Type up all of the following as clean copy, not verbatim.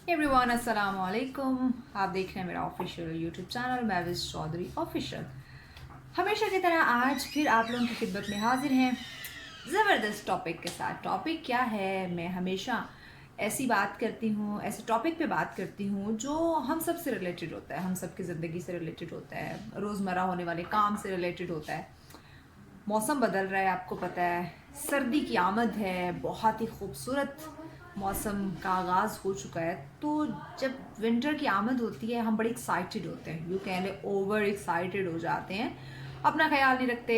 Everyone अस्सलाम वालेकुम। आप देख रहे हैं मेरा official YouTube channel Mahvish Chaudhary official. हमेशा की तरह आज फिर आप लोगों की खिदमत में हाजिर हैं ज़बरदस्त टॉपिक के साथ। टॉपिक क्या है, मैं हमेशा ऐसी बात करती हूँ, ऐसे टॉपिक पे बात करती हूँ जो हम सब से रिलेटेड होता है, हम सब की ज़िंदगी से रिलेटेड होता है, रोज़मर्रा होने वाले काम से रिलेटेड होता है। मौसम बदल रहा है, आपको पता है, सर्दी की आमद है, बहुत ही खूबसूरत मौसम का आगाज़ हो चुका है। तो जब विंटर की आमद होती है हम बड़े एक्साइटेड होते हैं, यू कैन ले ओवर एक्साइटेड हो जाते हैं, अपना ख्याल नहीं रखते।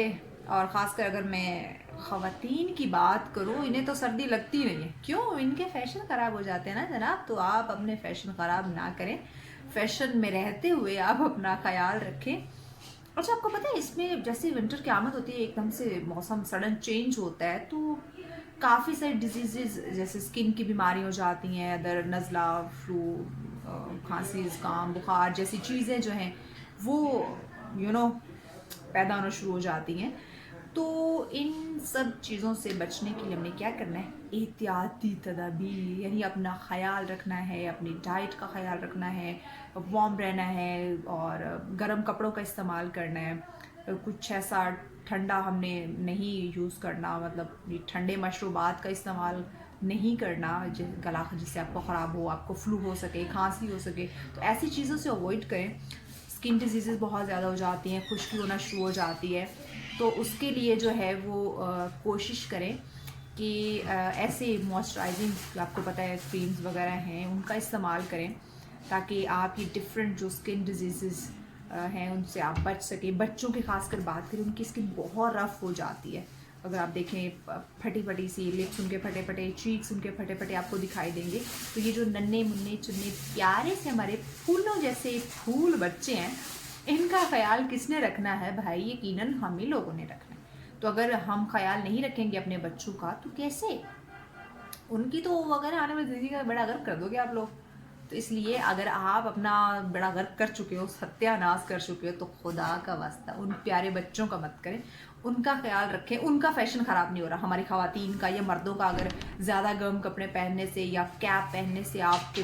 और ख़ासकर अगर मैं ख़वातीन की बात करूँ, इन्हें तो सर्दी लगती नहीं है। क्यों? इनके फ़ैशन ख़राब हो जाते हैं ना जनाब। तो आप अपने फ़ैशन ख़राब ना करें, फ़ैशन में रहते हुए आप अपना ख्याल रखें। अच्छा, आपको पता है इसमें जैसे विंटर की आमद होती है, एकदम से मौसम सडन चेंज होता है, तो काफ़ी सारी डिजीज़ जैसे स्किन की बीमारी हो जाती हैं, अदर नज़ला, फ्लू, खांसी, ज़ुकाम, बुखार जैसी चीज़ें जो हैं वो पैदा होना शुरू हो जाती हैं। तो इन सब चीज़ों से बचने के लिए हमने क्या करना है, एहतियाती तदाबीर, यानी अपना ख़याल रखना है, अपनी डाइट का ख़याल रखना है, वार्म रहना है और गर्म कपड़ों का इस्तेमाल करना है। कुछ ऐसा ठंडा हमने नहीं यूज़ करना, मतलब ये ठंडे मशरूबात का इस्तेमाल नहीं करना गला जिससे आपको ख़राब हो, आपको फ्लू हो सके, खांसी हो सके। तो ऐसी चीज़ों से अवॉइड करें। स्किन डिजीज़ बहुत ज़्यादा हो जाती हैं, खुश्की होना शुरू हो जाती है, तो उसके लिए जो है वो कोशिश करें कि ऐसे मॉइस्चराइजिंग, आपको पता है क्रीम्स वगैरह हैं, उनका इस्तेमाल करें ताकि आपकी डिफरेंट जो स्किन डिजीज़ हैं उनसे आप बच सकें। बच्चों की खासकर बात करें, उनकी स्किन बहुत रफ़ हो जाती है। अगर आप देखें फटी फटी सी लिप्स उनके फटे फटे, चीक्स उनके फटे फटे आपको दिखाई देंगे। तो ये जो नन्हे मुन्ने चुन्ने प्यारे से हमारे फूलों जैसे फूल बच्चे हैं, इनका ख्याल किसने रखना है भाई? यकीनन हम ही लोगों ने रखना है। तो अगर हम ख्याल नहीं रखेंगे अपने बच्चों का तो कैसे? उनकी तो अगर आने वाली ज़िंदगी का बड़ा गर्व कर दोगे आप लोग। तो इसलिए अगर आप अपना बड़ा गर्व कर चुके हो, सत्यानाश कर चुके हो, तो खुदा का वास्ता उन प्यारे बच्चों का मत करें, उनका ख्याल रखें। उनका फैशन ख़राब नहीं हो रहा, हमारी ख़वातीन का या मर्दों का अगर ज़्यादा गर्म कपड़े पहनने से या कैप पहनने से आपके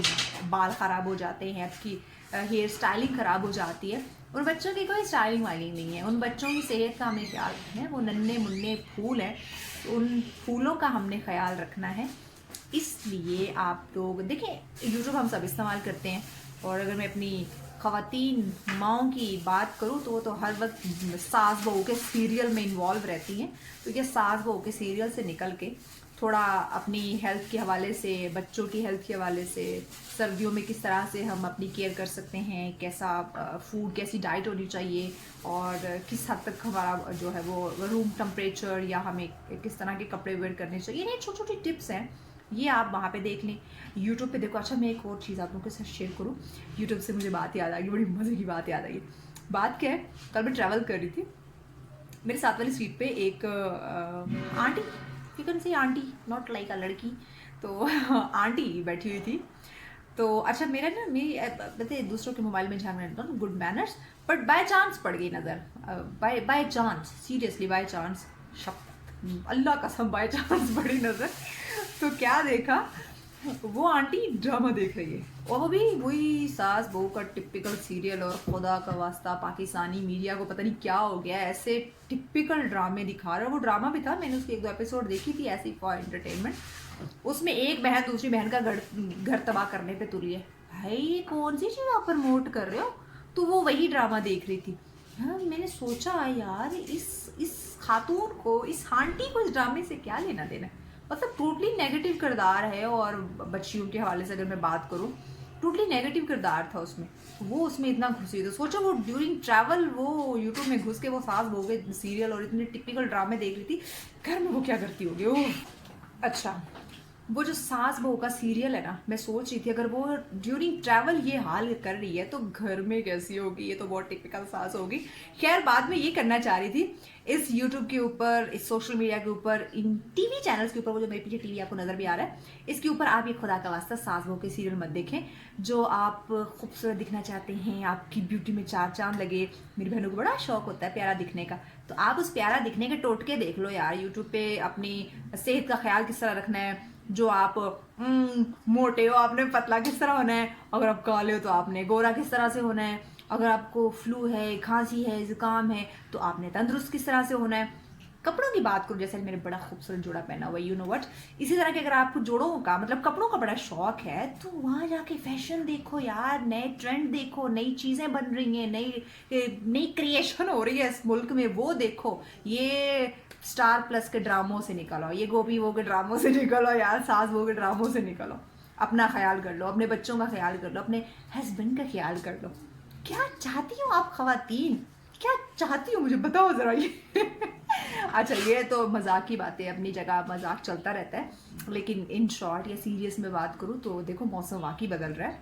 बाल ख़राब हो जाते हैं, आपकी हेयर स्टाइलिंग ख़राब हो जाती है, उन बच्चों की कोई स्टाइलिंग वाइलिंग नहीं है। उन बच्चों की सेहत का हमें ख्याल रखना है, वो नन्हे मुन्ने फूल हैं, तो उन फूलों का हमने ख्याल रखना है। इसलिए आप लोग देखें, यूट्यूब हम सब इस्तेमाल करते हैं, और अगर मैं अपनी ख़वातीन माओं की बात करूँ तो वो तो हर वक्त सास बहू के सीरियल में इन्वॉल्व रहती हैं। तो ये सास बहू के सीरियल से निकल के थोड़ा अपनी हेल्थ के हवाले से, बच्चों की हेल्थ के हवाले से, सर्दियों में किस तरह से हम अपनी केयर कर सकते हैं, कैसा फूड, कैसी डाइट होनी चाहिए, और किस हद तक हमारा जो है वो रूम टेम्परेचर, या हमें किस तरह के कपड़े वेयर करने चाहिए, ये छोटी छोटी टिप्स हैं, ये आप वहाँ पे देख लें, यूट्यूब पे देखो। अच्छा, मैं एक और चीज़ आप लोगों के साथ शेयर करूँ, यूट्यूब से मुझे बात याद आ गई, बड़ी मज़े की बात याद आई। बात क्या है, कल मैं ट्रैवल कर रही थी, मेरे साथ वाली सीट पे एक aunty, you can say aunty, not like अ लड़की, तो आंटी बैठी हुई थी। तो अच्छा, मेरा ना मेरी बताए दूसरों के मोबाइल में झांकना रहता है, good manners, but by chance पड़ गई नज़र, by chance, seriously by chance, शक अल्लाह कसम बाय चांस पड़ी नज़र। तो क्या देखा, वो आंटी ड्रामा देख रही है, और वो भी वही सास बहू का टिपिकल सीरियल, और खुदा का वास्ता पाकिस्तानी मीडिया को पता नहीं क्या हो गया, ऐसे टिपिकल ड्रामे दिखा रहा है। वो ड्रामा भी था, मैंने उसकी एक दो एपिसोड देखी थी ऐसी फॉर एंटरटेनमेंट। उसमें एक बहन दूसरी बहन का घर तबाह करने पे तुली है। भाई ये कौन सी चीज़ आप प्रमोट कर रहे हो? तो वो वही ड्रामा देख रही थी। हाँ, मैंने सोचा यार इस खातून को, इस आंटी को इस ड्रामे से क्या लेना देना, मतलब टोटली नेगेटिव किरदार है। और बच्चियों के हवाले से अगर मैं बात करूँ, टोटली नेगेटिव किरदार था उसमें, वो उसमें इतना घुसी। तो सोचो वो ड्यूरिंग ट्रैवल वो यूट्यूब में घुस के वो सास बहू के सीरियल और इतने टिपिकल ड्रामे देख रही थी, घर में वो क्या करती होगी। ओह अच्छा, वो जो सास बहू का सीरियल है ना, मैं सोच रही थी अगर वो ड्यूरिंग ट्रैवल ये हाल कर रही है तो घर में कैसी होगी, ये तो बहुत टिपिकल सास होगी। खैर, बाद में ये करना चाह रही थी, इस यूट्यूब के ऊपर, इस सोशल मीडिया के ऊपर, इन टीवी चैनल्स के ऊपर, वो जो मेरे पीछे टीवी आपको नज़र भी आ रहा है, इसके ऊपर आप ये खुदा का वास्ता सास बहू के सीरियल मत देखें। जो आप खूबसूरत दिखना चाहते हैं, आपकी ब्यूटी में चार चांद लगे, मेरी बहनों को बड़ा शौक होता है प्यारा दिखने का, तो आप उस प्यारा दिखने के टोटके देख लो यार यूट्यूब पे। अपनी सेहत का ख्याल किस तरह रखना है, जो आप मोटे हो आपने पतला किस तरह होना है, अगर आप काले हो तो आपने गोरा किस तरह से होना है, अगर आपको फ्लू है, खांसी है, जुकाम है तो आपने तंदुरुस्त किस तरह से होना है। कपड़ों की बात करूँ, जैसे मेरे बड़ा खूबसूरत जोड़ा पहना हुआ, यू नो व्हाट, इसी तरह के अगर आपको जोड़ों का मतलब कपड़ों का बड़ा शौक है तो वहाँ जाके फैशन देखो यार, नए ट्रेंड देखो, नई चीज़ें बन रही हैं, नई नई क्रिएशन हो रही है इस मुल्क में, वो देखो। ये स्टार प्लस के ड्रामों से निकलो, ये गोपी वो के ड्रामों से निकलो यार, सास वो के ड्रामों से निकलो। अपना ख्याल कर लो, अपने बच्चों का ख्याल कर लो, अपने हस्बैंड का ख्याल कर लो। क्या चाहती हो आप खवातीन, क्या चाहती हो मुझे बताओ ज़रा ये। अच्छा, ये तो मजाक की बातें, अपनी जगह मजाक चलता रहता है, लेकिन इन शॉर्ट या सीरियस में बात करूँ तो देखो मौसम वाकई बदल रहा है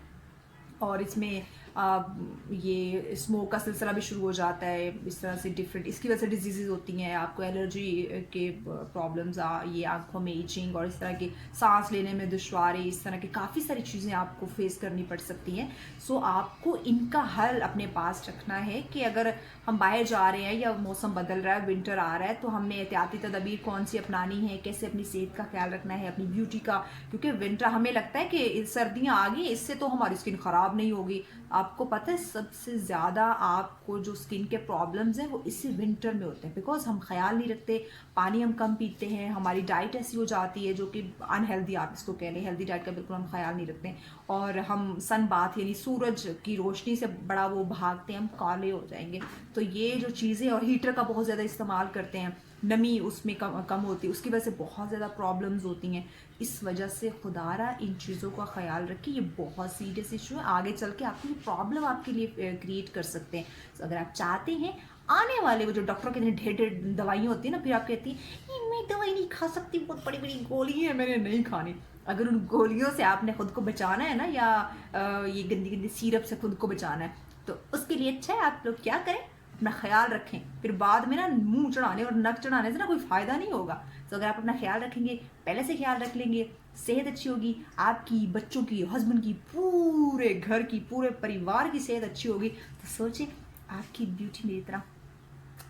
और इसमें ये स्मोक का सिलसिला भी शुरू हो जाता है, इस तरह से डिफरेंट इसकी वजह से डिजीज़ होती हैं, आपको एलर्जी के प्रॉब्लम्स ये आंखों में ईचिंग और इस तरह की सांस लेने में दुश्वारी, इस तरह की काफ़ी सारी चीज़ें आपको फेस करनी पड़ सकती हैं। सो आपको इनका हल अपने पास रखना है कि अगर हम बाहर जा रहे हैं या मौसम बदल रहा है, विंटर आ रहा है, तो हमें एहतियाती तदबीर कौन सी अपनानी है, कैसे अपनी सेहत का ख्याल रखना है, अपनी ब्यूटी का, क्योंकि विंटर हमें लगता है कि सर्दियाँ आ गई इससे तो हमारी स्किन ख़राब नहीं होगी। आपको पता है सबसे ज़्यादा आपको जो स्किन के प्रॉब्लम्स हैं वो इसी विंटर में होते हैं, बिकॉज हम ख्याल नहीं रखते, पानी हम कम पीते हैं, हमारी डाइट ऐसी हो जाती है जो कि अनहेल्दी, आप इसको कह लें, हेल्दी डाइट का बिल्कुल हम ख्याल नहीं रखते और हम सन बाथ यानी सूरज की रोशनी से बड़ा वो भागते हैं, हम काले हो जाएंगे। तो ये जो चीज़ें, और हीटर का बहुत ज़्यादा इस्तेमाल करते हैं, नमी उसमें कम होती है, उसकी वजह से बहुत ज़्यादा प्रॉब्लम्स होती हैं। इस वजह से खुदारा इन चीज़ों का ख्याल रखिए, ये बहुत सीरियस इशू है, आगे चल के आपको ये प्रॉब्लम आपके लिए क्रिएट कर सकते हैं। तो अगर आप चाहते हैं आने वाले वो जो डॉक्टर के ढेर ढेर दवाइयाँ होती है ना, फिर आप कहती हैं मैं दवाई नहीं खा सकती, बहुत बड़ी बड़ी गोली है मैंने नहीं खानी। अगर उन गोलियों से आपने खुद को बचाना है ना, या ये गंदी गंदी सिरप से खुद को बचाना है, तो उसके लिए अच्छा है आप लोग क्या करें, अपना ख्याल रखें। फिर बाद में ना मुंह चढ़ाने और नक चढ़ाने से ना कोई फ़ायदा नहीं होगा। तो अगर आप अपना ख्याल रखेंगे, पहले से ख्याल रख लेंगे, सेहत अच्छी होगी, आपकी, बच्चों की, हस्बैंड की, पूरे घर की, पूरे परिवार की सेहत अच्छी होगी, तो सोचिए आपकी ब्यूटी मेरी तरह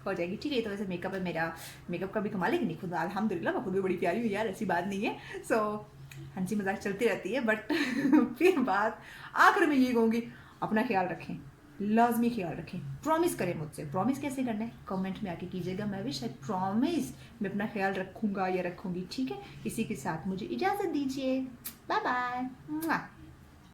हो जाएगी। ठीक है, तो वैसे मेकअप है मेरा, मेकअप का भी कमाल है कि नहीं, खुद अल्हम्दुलिल्लाह मैं खुद भी बड़ी प्यारी हूँ यार, ऐसी बात नहीं है। सो हंसी मजाक चलती रहती है, बट फिर बात आखिर में ये कहूँगी, अपना ख्याल रखें, लाजमी ख्याल रखें, प्रॉमिस करें मुझसे। प्रॉमिस कैसे करना है कमेंट में आके कीजिएगा, मैं भी शायद प्रॉमिस मैं अपना ख्याल रखूँगा या रखूँगी। ठीक है, इसी के साथ मुझे इजाज़त दीजिए, बाय बाय।